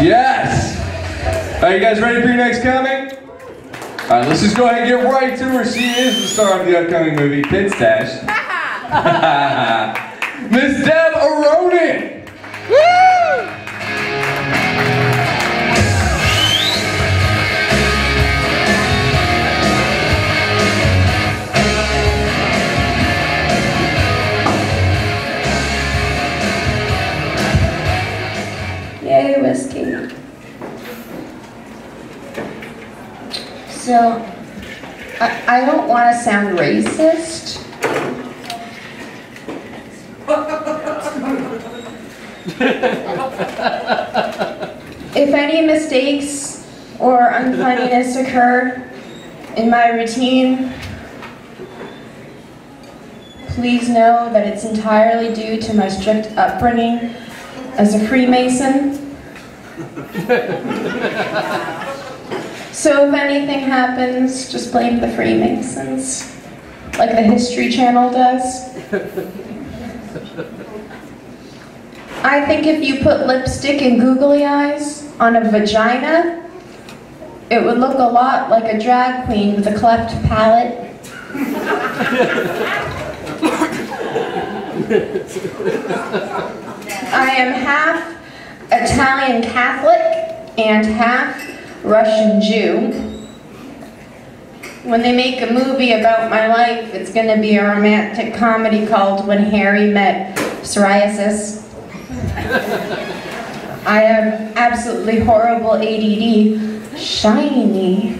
Yes! Are you guys ready for your next comic? Alright, let's just go ahead and get right to her. She is the star of the upcoming movie, Kid Stash. Miss Deborah Aronin! Woo! Yay, whiskey. So, I don't want to sound racist. If any mistakes or unfunniness occur in my routine, please know that it's entirely due to my strict upbringing as a Freemason. So if anything happens, just blame the Freemasons, like the History Channel does. I think if you put lipstick and googly eyes on a vagina, it would look a lot like a drag queen with a cleft palate. I am half Italian Catholic and half Russian Jew. When they make a movie about my life, it's going to be a romantic comedy called When Harry Met Psoriasis. I have absolutely horrible ADD. Shiny.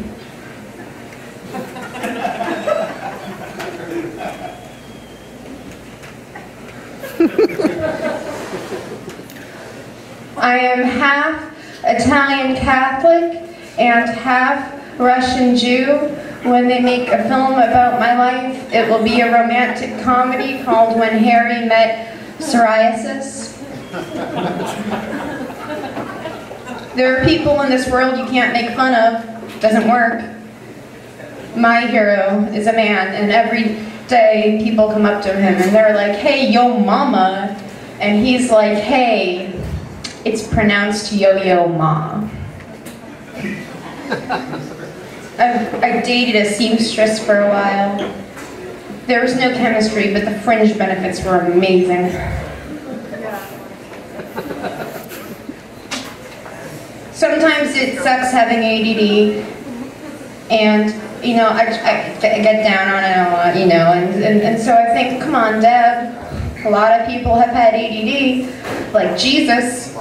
I am half Italian Catholic and half Russian Jew. When they make a film about my life, it will be a romantic comedy called When Harry Met Psoriasis. There are people in this world you can't make fun of. It doesn't work. My hero is a man, and every day people come up to him and they're like, "Hey, yo mama," and he's like, "Hey, it's pronounced yo-yo ma." I dated a seamstress for a while. There was no chemistry, but the fringe benefits were amazing. Sometimes it sucks having ADD, and you know, I get down on it a lot, you know, and so I think, come on, Deb, a lot of people have had ADD, like Jesus.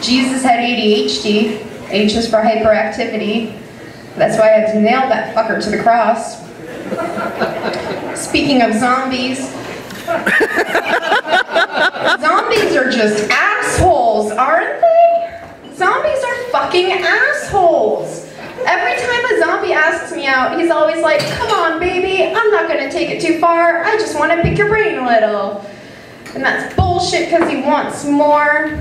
Jesus had ADHD. H is for hyperactivity. That's why I had to nail that fucker to the cross. Speaking of zombies, zombies are just assholes, aren't they? Zombies are fucking assholes. Every time a zombie asks me out, he's always like, "Come on, baby, I'm not gonna take it too far. I just want to pick your brain a little." And that's bullshit because he wants more.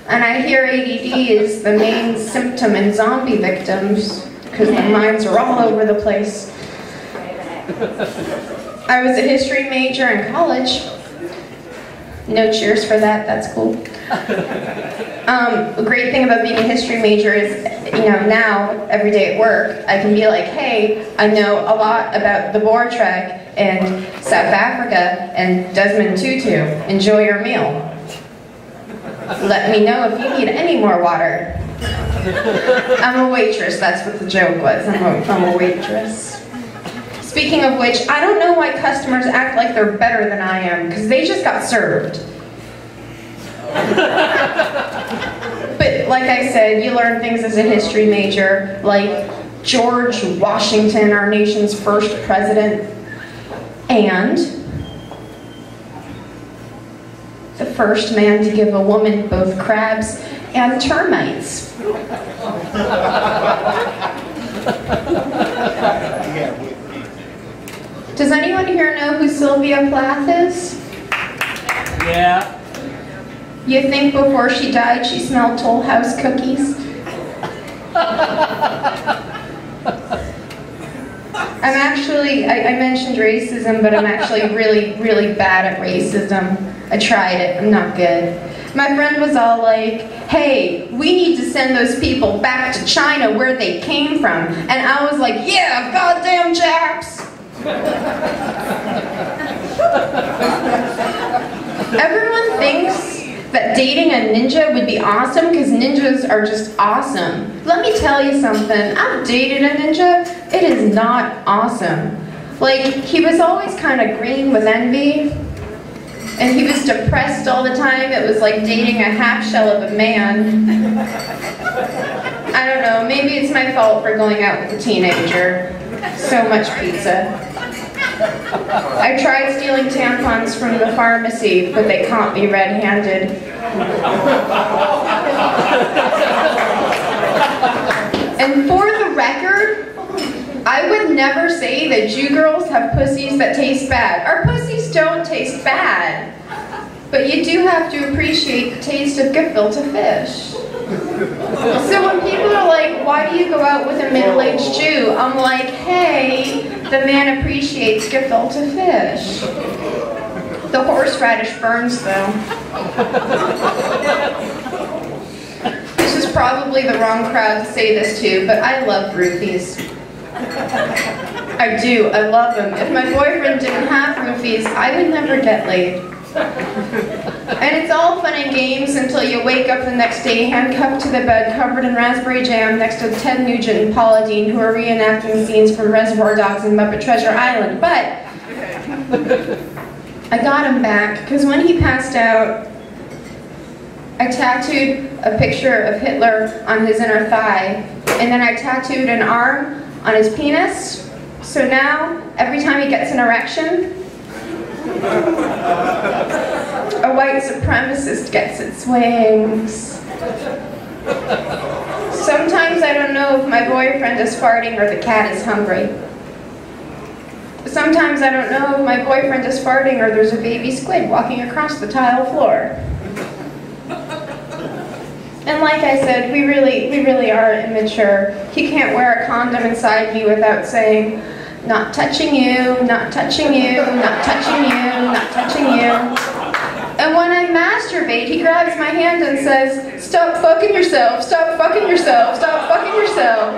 And I hear ADD is the main symptom in zombie victims because their minds are all over the place. I was a history major in college. No cheers for that, that's cool. The great thing about being a history major is, you know, now, every day at work, I can be like, "Hey, I know a lot about the Boer Trek and South Africa and Desmond Tutu. Enjoy your meal. Let me know if you need any more water." I'm a waitress, that's what the joke was. I'm a waitress. Speaking of which, I don't know why customers act like they're better than I am, because they just got served. But like I said, you learn things as a history major, like George Washington, our nation's first president, and the first man to give a woman both crabs and termites. Does anyone here know who Sylvia Plath is? Yeah. You think before she died she smelled Toll House cookies? I'm actually, I mentioned racism, but I'm actually really, really bad at racism. I tried it, I'm not good. My friend was all like, hey, we need to send those people back to China where they came from. And I was like, yeah, goddamn Japs! Everyone thinks that dating a ninja would be awesome because ninjas are just awesome. Let me tell you something, I've dated a ninja, it is not awesome. Like, he was always kind of green with envy, and he was depressed all the time. It was like dating a half shell of a man. I don't know, maybe it's my fault for going out with a teenager. So much pizza. I tried stealing tampons from the pharmacy, but they caught me red-handed. And for the record, I would never say that you girls have pussies that taste bad. Our pussies don't taste bad. But you do have to appreciate the taste of gefilte fish. So when people are like, why do you go out with a middle-aged Jew? I'm like, hey, the man appreciates gefilte fish. The horseradish burns, though. This is probably the wrong crowd to say this to, but I love roofies. I do, I love them. If my boyfriend didn't have roofies, I would never get laid. And it's all fun and games until you wake up the next day handcuffed to the bed covered in raspberry jam next to Ted Nugent and Paula Deen, who are reenacting scenes from Reservoir Dogs and Muppet Treasure Island. But I got him back because when he passed out, I tattooed a picture of Hitler on his inner thigh, and then I tattooed an arm on his penis. So now, every time he gets an erection, a white supremacist gets its wings. Sometimes I don't know if my boyfriend is farting or the cat is hungry. Sometimes I don't know if my boyfriend is farting or there's a baby squid walking across the tile floor. And like I said, we really are immature. He can't wear a condom inside me without saying, not touching you, not touching you, not touching you, not touching you. And when I masturbate, he grabs my hand and says, stop fucking yourself, stop fucking yourself, stop fucking yourself.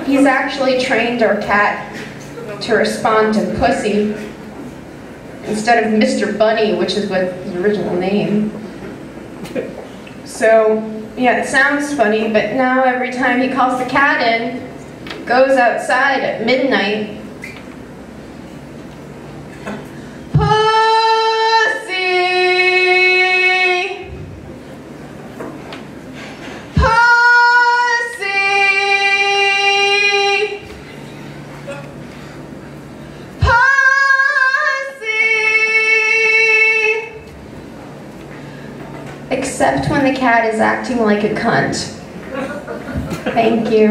He's actually trained our cat to respond to pussy instead of Mr. Bunny, which is what his original name. So, yeah, it sounds funny, but now every time he calls the cat in, goes outside at midnight, except when the cat is acting like a cunt. Thank you.